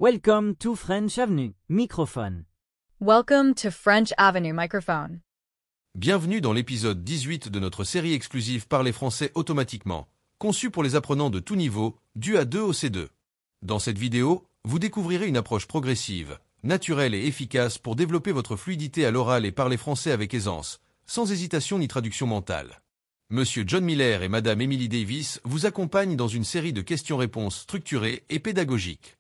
Welcome to French Avenue, microphone. Welcome to French Avenue Microphone. Bienvenue dans l'épisode 18 de notre série exclusive Parler français automatiquement, conçue pour les apprenants de tout niveau, du A2 au C2. Dans cette vidéo, vous découvrirez une approche progressive, naturelle et efficace pour développer votre fluidité à l'oral et parler français avec aisance, sans hésitation ni traduction mentale. Monsieur John Miller et Madame Emily Davis vous accompagnent dans une série de questions-réponses structurées et pédagogiques.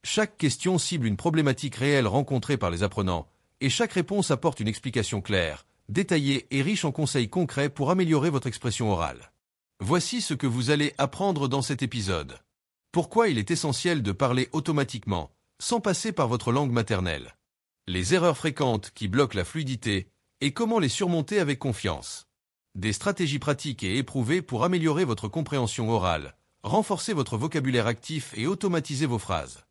Chaque question cible une problématique réelle rencontrée par les apprenants, et chaque réponse apporte une explication claire, détaillée et riche en conseils concrets pour améliorer votre expression orale. Voici ce que vous allez apprendre dans cet épisode. Pourquoi il est essentiel de parler automatiquement, sans passer par votre langue maternelle. Les erreurs fréquentes qui bloquent la fluidité, et comment les surmonter avec confiance. Des stratégies pratiques et éprouvées pour améliorer votre compréhension orale, renforcer votre vocabulaire actif et automatiser vos phrases.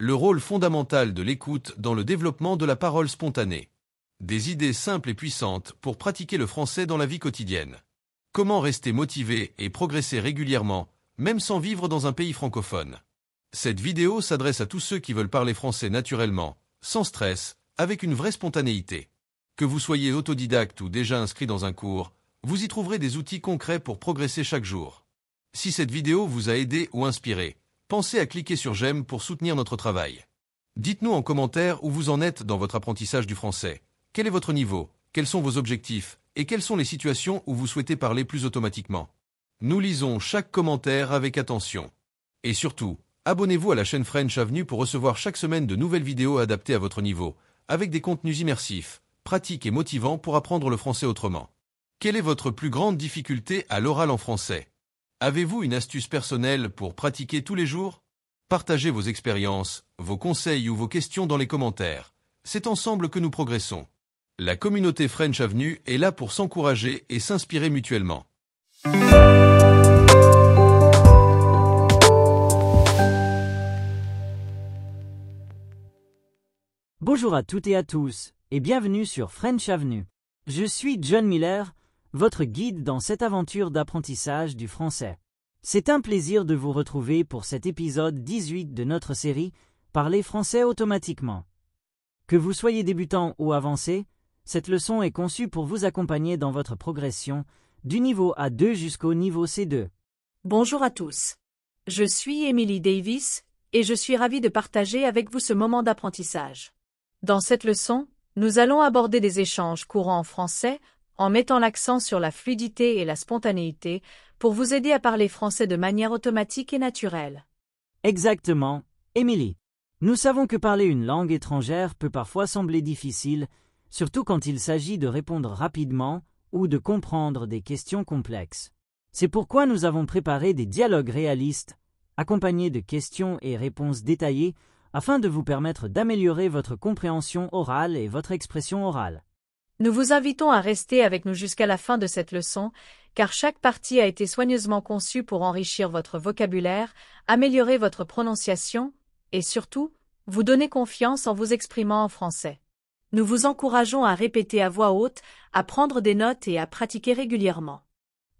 Le rôle fondamental de l'écoute dans le développement de la parole spontanée. Des idées simples et puissantes pour pratiquer le français dans la vie quotidienne. Comment rester motivé et progresser régulièrement, même sans vivre dans un pays francophone. Cette vidéo s'adresse à tous ceux qui veulent parler français naturellement, sans stress, avec une vraie spontanéité. Que vous soyez autodidacte ou déjà inscrit dans un cours, vous y trouverez des outils concrets pour progresser chaque jour. Si cette vidéo vous a aidé ou inspiré, pensez à cliquer sur j'aime pour soutenir notre travail. Dites-nous en commentaire où vous en êtes dans votre apprentissage du français. Quel est votre niveau? Quels sont vos objectifs? Et quelles sont les situations où vous souhaitez parler plus automatiquement? Nous lisons chaque commentaire avec attention. Et surtout, abonnez-vous à la chaîne French Avenue pour recevoir chaque semaine de nouvelles vidéos adaptées à votre niveau, avec des contenus immersifs, pratiques et motivants pour apprendre le français autrement. Quelle est votre plus grande difficulté à l'oral en français? Avez-vous une astuce personnelle pour pratiquer tous les jours? Partagez vos expériences, vos conseils ou vos questions dans les commentaires. C'est ensemble que nous progressons. La communauté French Avenue est là pour s'encourager et s'inspirer mutuellement. Bonjour à toutes et à tous, et bienvenue sur French Avenue. Je suis John Miller, votre guide dans cette aventure d'apprentissage du français. C'est un plaisir de vous retrouver pour cet épisode 18 de notre série Parler français automatiquement. Que vous soyez débutant ou avancé, cette leçon est conçue pour vous accompagner dans votre progression du niveau A2 jusqu'au niveau C2. Bonjour à tous. Je suis Emily Davis et je suis ravie de partager avec vous ce moment d'apprentissage. Dans cette leçon, nous allons aborder des échanges courants en français en mettant l'accent sur la fluidité et la spontanéité pour vous aider à parler français de manière automatique et naturelle. Exactement, Emily. Nous savons que parler une langue étrangère peut parfois sembler difficile, surtout quand il s'agit de répondre rapidement ou de comprendre des questions complexes. C'est pourquoi nous avons préparé des dialogues réalistes, accompagnés de questions et réponses détaillées, afin de vous permettre d'améliorer votre compréhension orale et votre expression orale. Nous vous invitons à rester avec nous jusqu'à la fin de cette leçon, car chaque partie a été soigneusement conçue pour enrichir votre vocabulaire, améliorer votre prononciation, et surtout, vous donner confiance en vous exprimant en français. Nous vous encourageons à répéter à voix haute, à prendre des notes et à pratiquer régulièrement.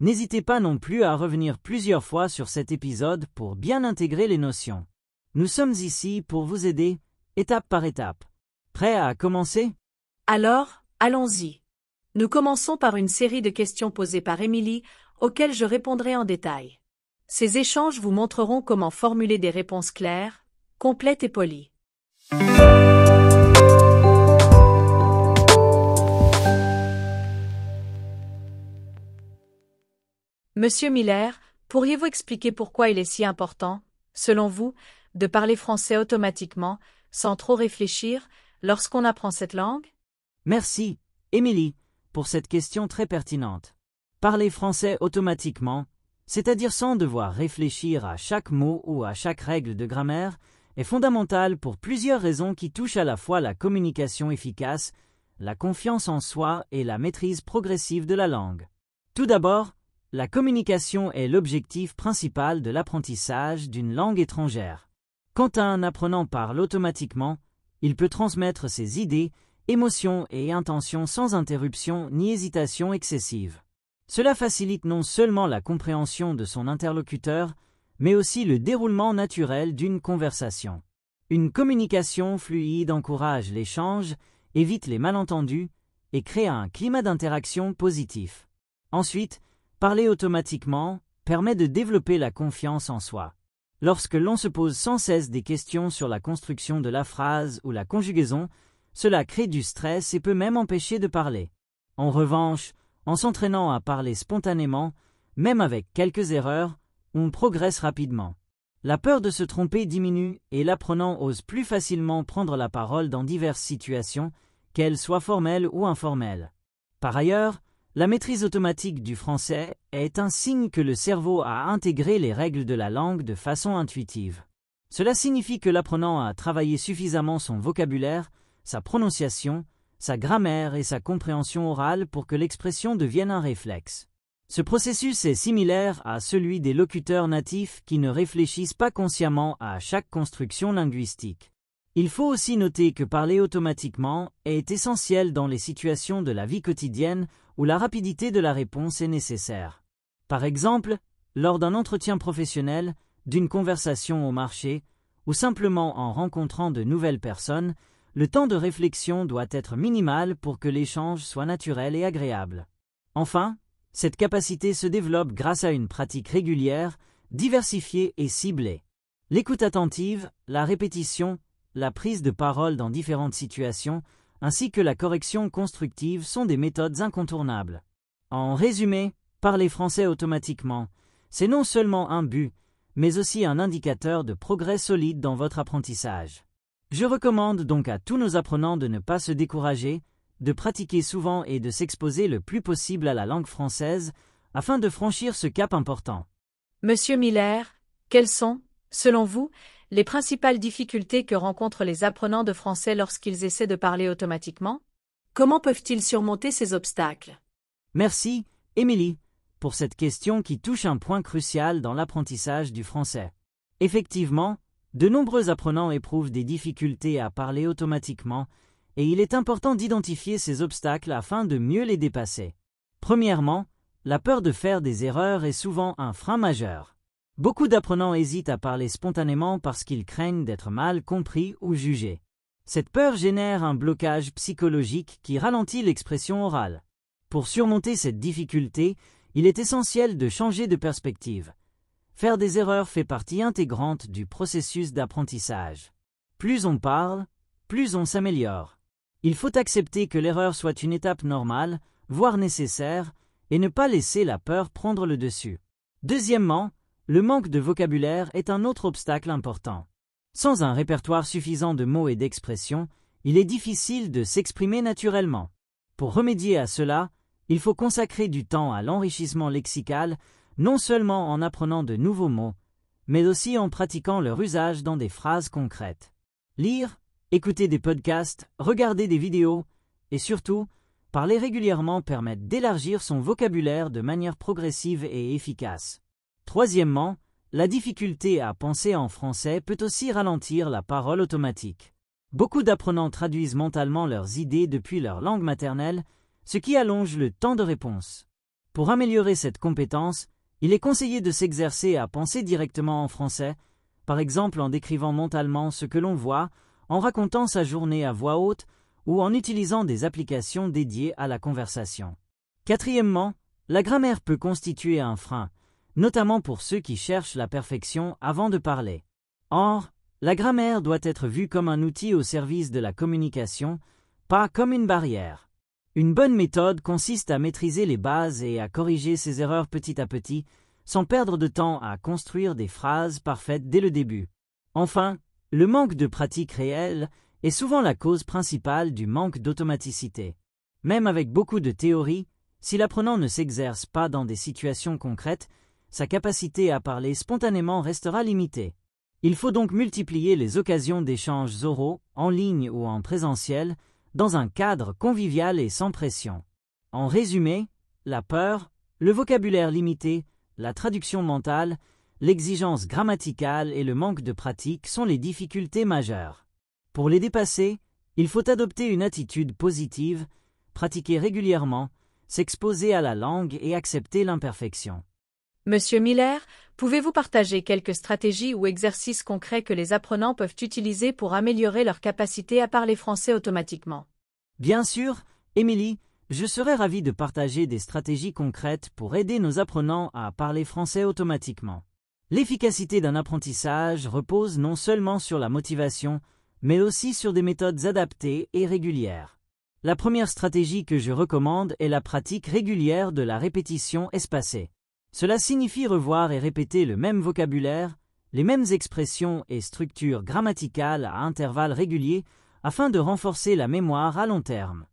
N'hésitez pas non plus à revenir plusieurs fois sur cet épisode pour bien intégrer les notions. Nous sommes ici pour vous aider, étape par étape. Prêt à commencer? Alors, allons-y. Nous commençons par une série de questions posées par Emily, auxquelles je répondrai en détail. Ces échanges vous montreront comment formuler des réponses claires, complètes et polies. Monsieur Miller, pourriez-vous expliquer pourquoi il est si important, selon vous, de parler français automatiquement, sans trop réfléchir, lorsqu'on apprend cette langue? Merci, Emily, pour cette question très pertinente. Parler français automatiquement, c'est-à-dire sans devoir réfléchir à chaque mot ou à chaque règle de grammaire, est fondamental pour plusieurs raisons qui touchent à la fois la communication efficace, la confiance en soi et la maîtrise progressive de la langue. Tout d'abord, la communication est l'objectif principal de l'apprentissage d'une langue étrangère. Quand un apprenant parle automatiquement, il peut transmettre ses idées, émotions et intentions sans interruption ni hésitation excessive. Cela facilite non seulement la compréhension de son interlocuteur, mais aussi le déroulement naturel d'une conversation. Une communication fluide encourage l'échange, évite les malentendus et crée un climat d'interaction positif. Ensuite, parler automatiquement permet de développer la confiance en soi. Lorsque l'on se pose sans cesse des questions sur la construction de la phrase ou la conjugaison, cela crée du stress et peut même empêcher de parler. En revanche, en s'entraînant à parler spontanément, même avec quelques erreurs, on progresse rapidement. La peur de se tromper diminue et l'apprenant ose plus facilement prendre la parole dans diverses situations, qu'elles soient formelles ou informelles. Par ailleurs, la maîtrise automatique du français est un signe que le cerveau a intégré les règles de la langue de façon intuitive. Cela signifie que l'apprenant a travaillé suffisamment son vocabulaire, sa prononciation, sa grammaire et sa compréhension orale pour que l'expression devienne un réflexe. Ce processus est similaire à celui des locuteurs natifs qui ne réfléchissent pas consciemment à chaque construction linguistique. Il faut aussi noter que parler automatiquement est essentiel dans les situations de la vie quotidienne où la rapidité de la réponse est nécessaire. Par exemple, lors d'un entretien professionnel, d'une conversation au marché, ou simplement en rencontrant de nouvelles personnes, le temps de réflexion doit être minimal pour que l'échange soit naturel et agréable. Enfin, cette capacité se développe grâce à une pratique régulière, diversifiée et ciblée. L'écoute attentive, la répétition, la prise de parole dans différentes situations, ainsi que la correction constructive sont des méthodes incontournables. En résumé, parler français automatiquement, c'est non seulement un but, mais aussi un indicateur de progrès solide dans votre apprentissage. Je recommande donc à tous nos apprenants de ne pas se décourager, de pratiquer souvent et de s'exposer le plus possible à la langue française, afin de franchir ce cap important. Monsieur Miller, quelles sont, selon vous, les principales difficultés que rencontrent les apprenants de français lorsqu'ils essaient de parler automatiquement? Comment peuvent-ils surmonter ces obstacles? Merci, Émilie, pour cette question qui touche un point crucial dans l'apprentissage du français. Effectivement, de nombreux apprenants éprouvent des difficultés à parler automatiquement, et il est important d'identifier ces obstacles afin de mieux les dépasser. Premièrement, la peur de faire des erreurs est souvent un frein majeur. Beaucoup d'apprenants hésitent à parler spontanément parce qu'ils craignent d'être mal compris ou jugés. Cette peur génère un blocage psychologique qui ralentit l'expression orale. Pour surmonter cette difficulté, il est essentiel de changer de perspective. Faire des erreurs fait partie intégrante du processus d'apprentissage. Plus on parle, plus on s'améliore. Il faut accepter que l'erreur soit une étape normale, voire nécessaire, et ne pas laisser la peur prendre le dessus. Deuxièmement, le manque de vocabulaire est un autre obstacle important. Sans un répertoire suffisant de mots et d'expressions, il est difficile de s'exprimer naturellement. Pour remédier à cela, il faut consacrer du temps à l'enrichissement lexical, non seulement en apprenant de nouveaux mots, mais aussi en pratiquant leur usage dans des phrases concrètes. Lire, écouter des podcasts, regarder des vidéos, et surtout, parler régulièrement permet d'élargir son vocabulaire de manière progressive et efficace. Troisièmement, la difficulté à penser en français peut aussi ralentir la parole automatique. Beaucoup d'apprenants traduisent mentalement leurs idées depuis leur langue maternelle, ce qui allonge le temps de réponse. Pour améliorer cette compétence, il est conseillé de s'exercer à penser directement en français, par exemple en décrivant mentalement ce que l'on voit, en racontant sa journée à voix haute ou en utilisant des applications dédiées à la conversation. Quatrièmement, la grammaire peut constituer un frein, notamment pour ceux qui cherchent la perfection avant de parler. Or, la grammaire doit être vue comme un outil au service de la communication, pas comme une barrière. Une bonne méthode consiste à maîtriser les bases et à corriger ses erreurs petit à petit, sans perdre de temps à construire des phrases parfaites dès le début. Enfin, le manque de pratique réelle est souvent la cause principale du manque d'automaticité. Même avec beaucoup de théorie, si l'apprenant ne s'exerce pas dans des situations concrètes, sa capacité à parler spontanément restera limitée. Il faut donc multiplier les occasions d'échanges oraux, en ligne ou en présentiel, dans un cadre convivial et sans pression. En résumé, la peur, le vocabulaire limité, la traduction mentale, l'exigence grammaticale et le manque de pratique sont les difficultés majeures. Pour les dépasser, il faut adopter une attitude positive, pratiquer régulièrement, s'exposer à la langue et accepter l'imperfection. Monsieur Miller, Pouvez-vous partager quelques stratégies ou exercices concrets que les apprenants peuvent utiliser pour améliorer leur capacité à parler français automatiquement? Bien sûr, Émilie, je serais ravi de partager des stratégies concrètes pour aider nos apprenants à parler français automatiquement. L'efficacité d'un apprentissage repose non seulement sur la motivation, mais aussi sur des méthodes adaptées et régulières. La première stratégie que je recommande est la pratique régulière de la répétition espacée. Cela signifie revoir et répéter le même vocabulaire, les mêmes expressions et structures grammaticales à intervalles réguliers afin de renforcer la mémoire à long terme.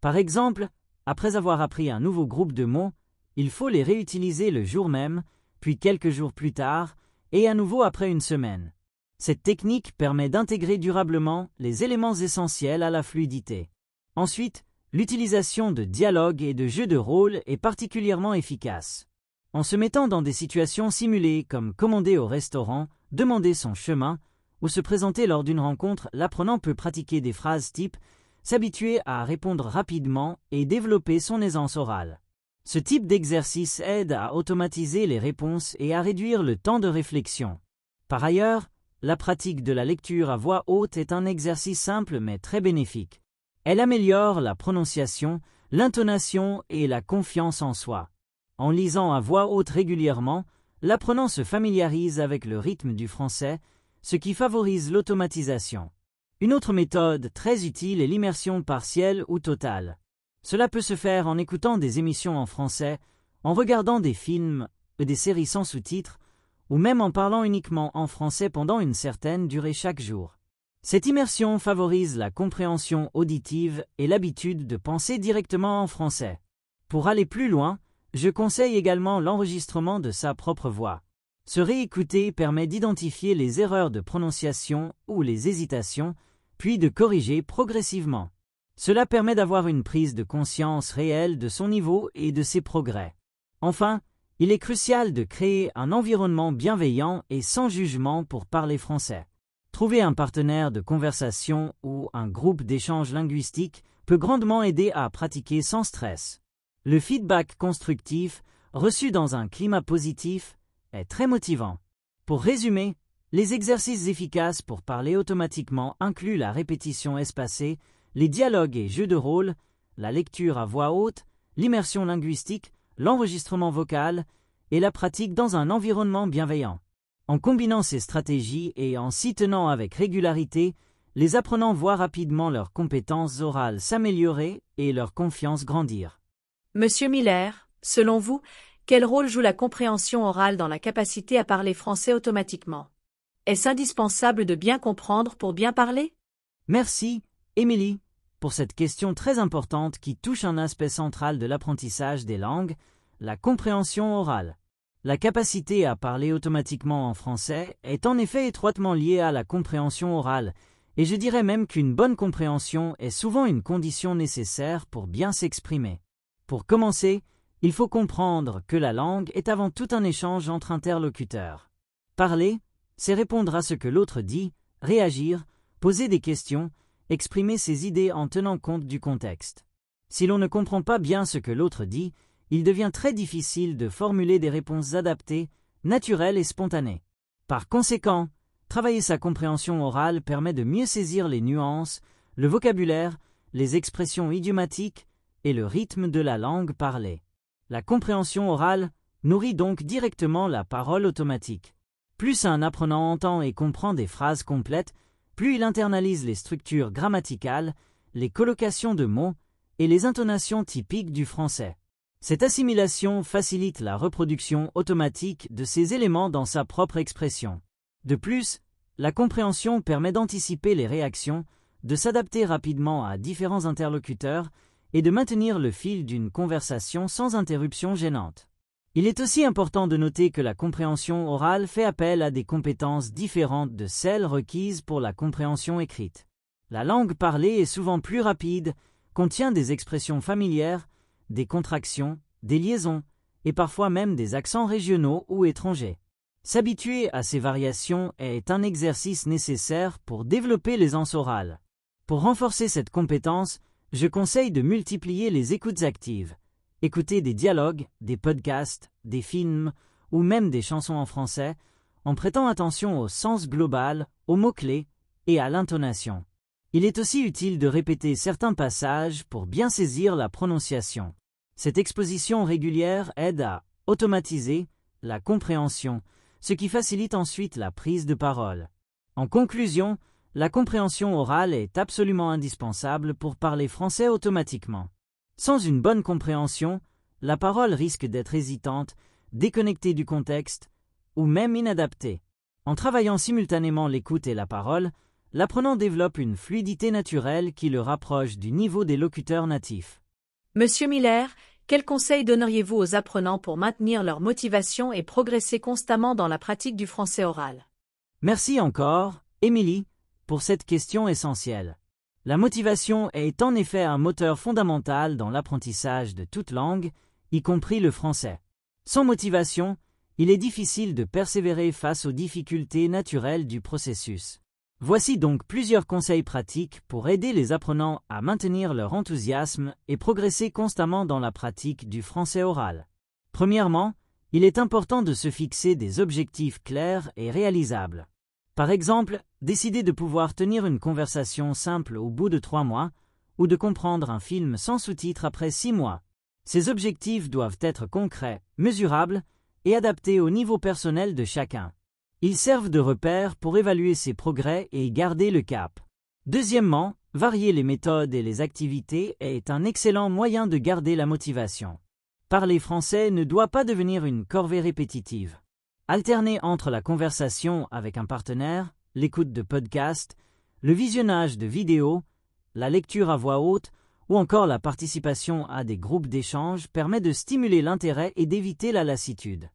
Par exemple, après avoir appris un nouveau groupe de mots, il faut les réutiliser le jour même, puis quelques jours plus tard, et à nouveau après une semaine. Cette technique permet d'intégrer durablement les éléments essentiels à la fluidité. Ensuite, l'utilisation de dialogues et de jeux de rôle est particulièrement efficace. En se mettant dans des situations simulées comme commander au restaurant, demander son chemin ou se présenter lors d'une rencontre, l'apprenant peut pratiquer des phrases type, s'habituer à répondre rapidement et développer son aisance orale. Ce type d'exercice aide à automatiser les réponses et à réduire le temps de réflexion. Par ailleurs, la pratique de la lecture à voix haute est un exercice simple mais très bénéfique. Elle améliore la prononciation, l'intonation et la confiance en soi. En lisant à voix haute régulièrement, l'apprenant se familiarise avec le rythme du français, ce qui favorise l'automatisation. Une autre méthode très utile est l'immersion partielle ou totale. Cela peut se faire en écoutant des émissions en français, en regardant des films et des séries sans sous-titres, ou même en parlant uniquement en français pendant une certaine durée chaque jour. Cette immersion favorise la compréhension auditive et l'habitude de penser directement en français. Pour aller plus loin, je conseille également l'enregistrement de sa propre voix. Se réécouter permet d'identifier les erreurs de prononciation ou les hésitations, puis de corriger progressivement. Cela permet d'avoir une prise de conscience réelle de son niveau et de ses progrès. Enfin, il est crucial de créer un environnement bienveillant et sans jugement pour parler français. Trouver un partenaire de conversation ou un groupe d'échange linguistique peut grandement aider à pratiquer sans stress. Le feedback constructif, reçu dans un climat positif, est très motivant. Pour résumer, les exercices efficaces pour parler automatiquement incluent la répétition espacée, les dialogues et jeux de rôle, la lecture à voix haute, l'immersion linguistique, l'enregistrement vocal et la pratique dans un environnement bienveillant. En combinant ces stratégies et en s'y tenant avec régularité, les apprenants voient rapidement leurs compétences orales s'améliorer et leur confiance grandir. Monsieur Miller, selon vous, quel rôle joue la compréhension orale dans la capacité à parler français automatiquement? Est-ce indispensable de bien comprendre pour bien parler? Merci, Émilie, pour cette question très importante qui touche un aspect central de l'apprentissage des langues, la compréhension orale. La capacité à parler automatiquement en français est en effet étroitement liée à la compréhension orale, et je dirais même qu'une bonne compréhension est souvent une condition nécessaire pour bien s'exprimer. Pour commencer, il faut comprendre que la langue est avant tout un échange entre interlocuteurs. Parler, c'est répondre à ce que l'autre dit, réagir, poser des questions, exprimer ses idées en tenant compte du contexte. Si l'on ne comprend pas bien ce que l'autre dit, il devient très difficile de formuler des réponses adaptées, naturelles et spontanées. Par conséquent, travailler sa compréhension orale permet de mieux saisir les nuances, le vocabulaire, les expressions idiomatiques et le rythme de la langue parlée. La compréhension orale nourrit donc directement la parole automatique. Plus un apprenant entend et comprend des phrases complètes, plus il internalise les structures grammaticales, les collocations de mots et les intonations typiques du français. Cette assimilation facilite la reproduction automatique de ces éléments dans sa propre expression. De plus, la compréhension permet d'anticiper les réactions, de s'adapter rapidement à différents interlocuteurs et de maintenir le fil d'une conversation sans interruption gênante. Il est aussi important de noter que la compréhension orale fait appel à des compétences différentes de celles requises pour la compréhension écrite. La langue parlée est souvent plus rapide, contient des expressions familières, des contractions, des liaisons, et parfois même des accents régionaux ou étrangers. S'habituer à ces variations est un exercice nécessaire pour développer l'aisance orale. Pour renforcer cette compétence, je conseille de multiplier les écoutes actives. Écouter des dialogues, des podcasts, des films ou même des chansons en français, en prêtant attention au sens global, aux mots-clés et à l'intonation. Il est aussi utile de répéter certains passages pour bien saisir la prononciation. Cette exposition régulière aide à automatiser la compréhension, ce qui facilite ensuite la prise de parole. En conclusion, la compréhension orale est absolument indispensable pour parler français automatiquement. Sans une bonne compréhension, la parole risque d'être hésitante, déconnectée du contexte, ou même inadaptée. En travaillant simultanément l'écoute et la parole, l'apprenant développe une fluidité naturelle qui le rapproche du niveau des locuteurs natifs. Monsieur Miller, quels conseils donneriez-vous aux apprenants pour maintenir leur motivation et progresser constamment dans la pratique du français oral? Merci encore, Émilie, pour cette question essentielle. La motivation est en effet un moteur fondamental dans l'apprentissage de toute langue, y compris le français. Sans motivation, il est difficile de persévérer face aux difficultés naturelles du processus. Voici donc plusieurs conseils pratiques pour aider les apprenants à maintenir leur enthousiasme et progresser constamment dans la pratique du français oral. Premièrement, il est important de se fixer des objectifs clairs et réalisables. Par exemple, décider de pouvoir tenir une conversation simple au bout de 3 mois, ou de comprendre un film sans sous-titres après 6 mois. Ces objectifs doivent être concrets, mesurables et adaptés au niveau personnel de chacun. Ils servent de repère pour évaluer ses progrès et garder le cap. Deuxièmement, varier les méthodes et les activités est un excellent moyen de garder la motivation. Parler français ne doit pas devenir une corvée répétitive. Alterner entre la conversation avec un partenaire, l'écoute de podcasts, le visionnage de vidéos, la lecture à voix haute ou encore la participation à des groupes d'échange permet de stimuler l'intérêt et d'éviter la lassitude.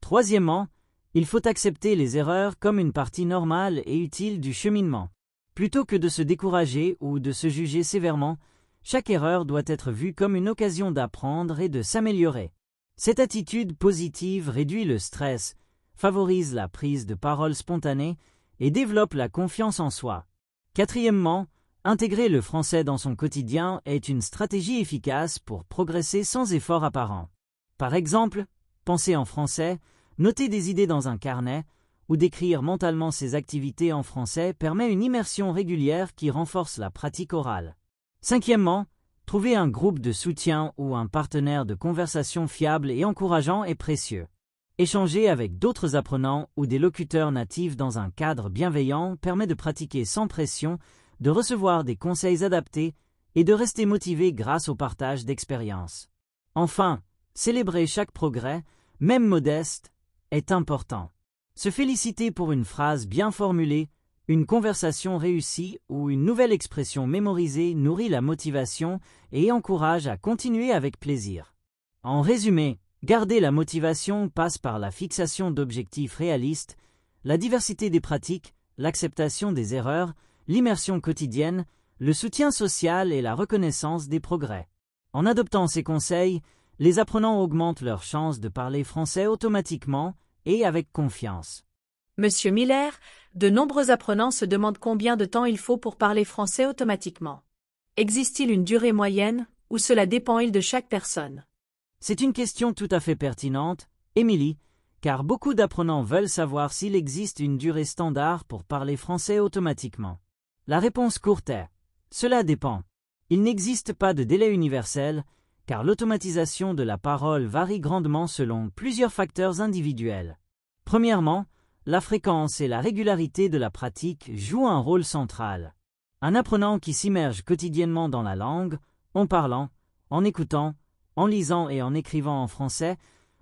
Troisièmement, il faut accepter les erreurs comme une partie normale et utile du cheminement. Plutôt que de se décourager ou de se juger sévèrement, chaque erreur doit être vue comme une occasion d'apprendre et de s'améliorer. Cette attitude positive réduit le stress, favorise la prise de parole spontanée et développe la confiance en soi. Quatrièmement, intégrer le français dans son quotidien est une stratégie efficace pour progresser sans effort apparent. Par exemple, penser en français, noter des idées dans un carnet ou décrire mentalement ses activités en français permet une immersion régulière qui renforce la pratique orale. Cinquièmement, trouver un groupe de soutien ou un partenaire de conversation fiable et encourageant est précieux. Échanger avec d'autres apprenants ou des locuteurs natifs dans un cadre bienveillant permet de pratiquer sans pression, de recevoir des conseils adaptés et de rester motivé grâce au partage d'expériences. Enfin, célébrer chaque progrès, même modeste, est important. Se féliciter pour une phrase bien formulée, une conversation réussie ou une nouvelle expression mémorisée nourrit la motivation et encourage à continuer avec plaisir. En résumé, garder la motivation passe par la fixation d'objectifs réalistes, la diversité des pratiques, l'acceptation des erreurs, l'immersion quotidienne, le soutien social et la reconnaissance des progrès. En adoptant ces conseils, les apprenants augmentent leurs chances de parler français automatiquement et avec confiance. Monsieur Miller, de nombreux apprenants se demandent combien de temps il faut pour parler français automatiquement. Existe-t-il une durée moyenne, ou cela dépend-il de chaque personne? C'est une question tout à fait pertinente, Émilie, car beaucoup d'apprenants veulent savoir s'il existe une durée standard pour parler français automatiquement. La réponse courte est « Cela dépend ». Il n'existe pas de délai universel, car l'automatisation de la parole varie grandement selon plusieurs facteurs individuels. Premièrement, la fréquence et la régularité de la pratique jouent un rôle central. Un apprenant qui s'immerge quotidiennement dans la langue, en parlant, en écoutant, en lisant et en écrivant en français,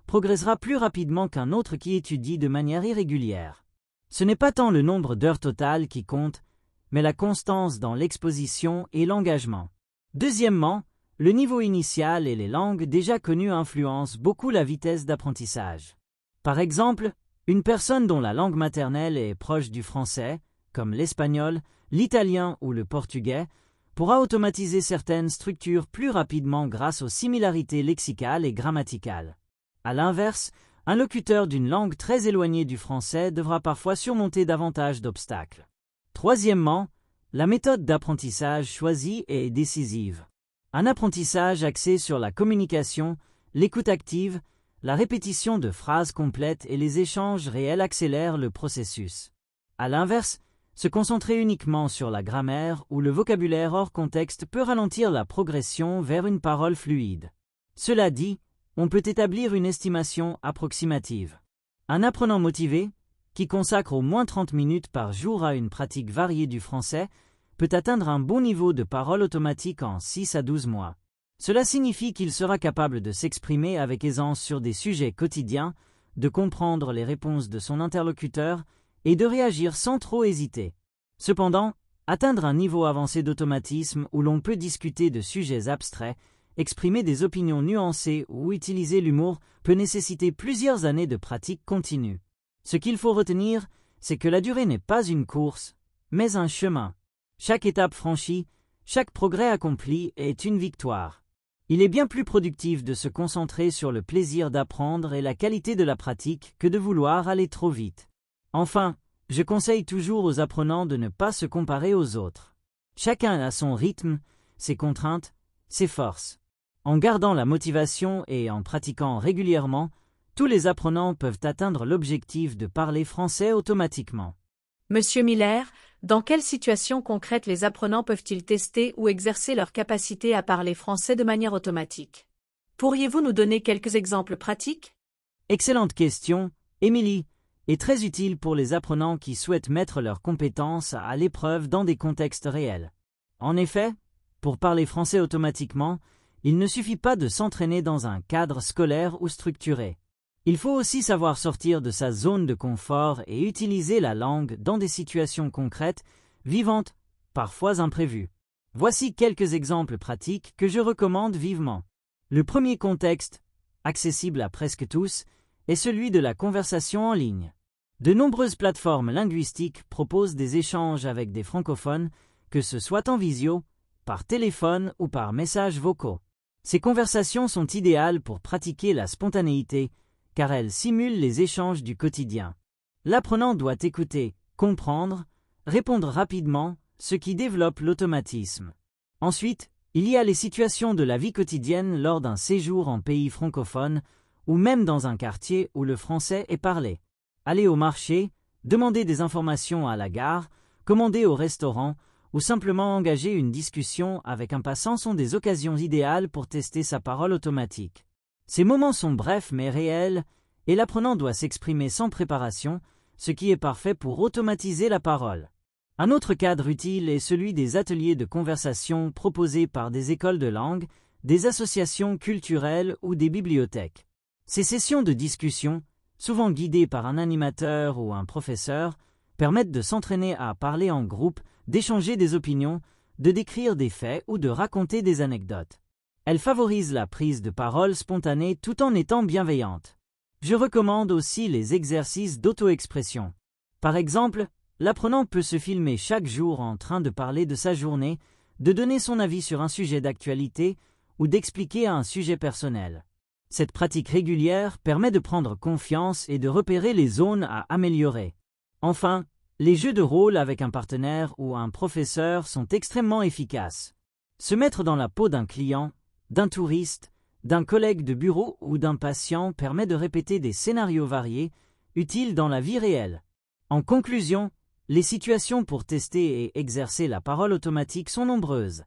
progressera plus rapidement qu'un autre qui étudie de manière irrégulière. Ce n'est pas tant le nombre d'heures totales qui compte, mais la constance dans l'exposition et l'engagement. Deuxièmement, le niveau initial et les langues déjà connues influencent beaucoup la vitesse d'apprentissage. Par exemple, une personne dont la langue maternelle est proche du français, comme l'espagnol, l'italien ou le portugais, pourra automatiser certaines structures plus rapidement grâce aux similarités lexicales et grammaticales. À l'inverse, un locuteur d'une langue très éloignée du français devra parfois surmonter davantage d'obstacles. Troisièmement, la méthode d'apprentissage choisie est décisive. Un apprentissage axé sur la communication, l'écoute active, la répétition de phrases complètes et les échanges réels accélèrent le processus. À l'inverse, se concentrer uniquement sur la grammaire ou le vocabulaire hors contexte peut ralentir la progression vers une parole fluide. Cela dit, on peut établir une estimation approximative. Un apprenant motivé, qui consacre au moins 30 minutes par jour à une pratique variée du français, peut atteindre un bon niveau de parole automatique en 6 à 12 mois. Cela signifie qu'il sera capable de s'exprimer avec aisance sur des sujets quotidiens, de comprendre les réponses de son interlocuteur et de réagir sans trop hésiter. Cependant, atteindre un niveau avancé d'automatisme où l'on peut discuter de sujets abstraits, exprimer des opinions nuancées ou utiliser l'humour peut nécessiter plusieurs années de pratique continue. Ce qu'il faut retenir, c'est que la durée n'est pas une course, mais un chemin. Chaque étape franchie, chaque progrès accompli est une victoire. Il est bien plus productif de se concentrer sur le plaisir d'apprendre et la qualité de la pratique que de vouloir aller trop vite. Enfin, je conseille toujours aux apprenants de ne pas se comparer aux autres. Chacun a son rythme, ses contraintes, ses forces. En gardant la motivation et en pratiquant régulièrement, tous les apprenants peuvent atteindre l'objectif de parler français automatiquement. Monsieur Miller, dans quelles situations concrètes les apprenants peuvent-ils tester ou exercer leur capacité à parler français de manière automatique? Pourriez-vous nous donner quelques exemples pratiques? Excellente question, Émilie, et très utile pour les apprenants qui souhaitent mettre leurs compétences à l'épreuve dans des contextes réels. En effet, pour parler français automatiquement, il ne suffit pas de s'entraîner dans un cadre scolaire ou structuré. Il faut aussi savoir sortir de sa zone de confort et utiliser la langue dans des situations concrètes, vivantes, parfois imprévues. Voici quelques exemples pratiques que je recommande vivement. Le premier contexte, accessible à presque tous, est celui de la conversation en ligne. De nombreuses plateformes linguistiques proposent des échanges avec des francophones, que ce soit en visio, par téléphone ou par messages vocaux. Ces conversations sont idéales pour pratiquer la spontanéité, car elles simulent les échanges du quotidien. L'apprenant doit écouter, comprendre, répondre rapidement, ce qui développe l'automatisme. Ensuite, il y a les situations de la vie quotidienne lors d'un séjour en pays francophone, ou même dans un quartier où le français est parlé. Aller au marché, demander des informations à la gare, commander au restaurant, ou simplement engager une discussion avec un passant sont des occasions idéales pour tester sa parole automatique. Ces moments sont brefs mais réels, et l'apprenant doit s'exprimer sans préparation, ce qui est parfait pour automatiser la parole. Un autre cadre utile est celui des ateliers de conversation proposés par des écoles de langue, des associations culturelles ou des bibliothèques. Ces sessions de discussion, souvent guidées par un animateur ou un professeur, permettent de s'entraîner à parler en groupe, d'échanger des opinions, de décrire des faits ou de raconter des anecdotes. Elle favorise la prise de parole spontanée tout en étant bienveillante. Je recommande aussi les exercices d'auto-expression. Par exemple, l'apprenant peut se filmer chaque jour en train de parler de sa journée, de donner son avis sur un sujet d'actualité ou d'expliquer un sujet personnel. Cette pratique régulière permet de prendre confiance et de repérer les zones à améliorer. Enfin, les jeux de rôle avec un partenaire ou un professeur sont extrêmement efficaces. Se mettre dans la peau d'un client, d'un touriste, d'un collègue de bureau ou d'un patient permet de répéter des scénarios variés, utiles dans la vie réelle. En conclusion, les situations pour tester et exercer la parole automatique sont nombreuses.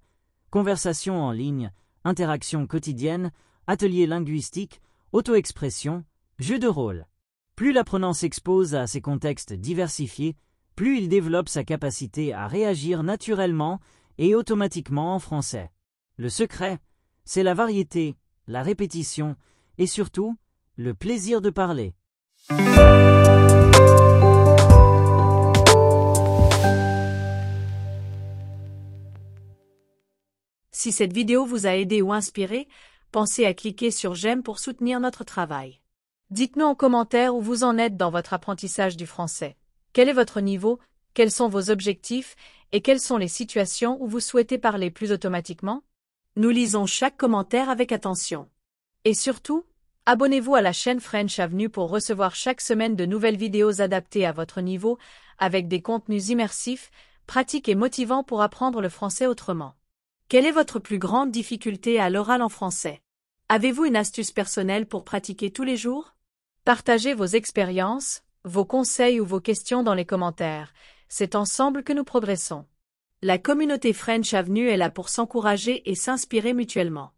Conversations en ligne, interactions quotidiennes, ateliers linguistiques, auto-expression, jeux de rôle. Plus l'apprenant s'expose à ces contextes diversifiés, plus il développe sa capacité à réagir naturellement et automatiquement en français. Le secret, c'est la variété, la répétition et surtout, le plaisir de parler. Si cette vidéo vous a aidé ou inspiré, pensez à cliquer sur j'aime pour soutenir notre travail. Dites-nous en commentaire où vous en êtes dans votre apprentissage du français. Quel est votre niveau, quels sont vos objectifs et quelles sont les situations où vous souhaitez parler plus automatiquement? Nous lisons chaque commentaire avec attention. Et surtout, abonnez-vous à la chaîne French Avenue pour recevoir chaque semaine de nouvelles vidéos adaptées à votre niveau, avec des contenus immersifs, pratiques et motivants pour apprendre le français autrement. Quelle est votre plus grande difficulté à l'oral en français? Avez-vous une astuce personnelle pour pratiquer tous les jours? Partagez vos expériences, vos conseils ou vos questions dans les commentaires. C'est ensemble que nous progressons. La communauté French Avenue est là pour s'encourager et s'inspirer mutuellement.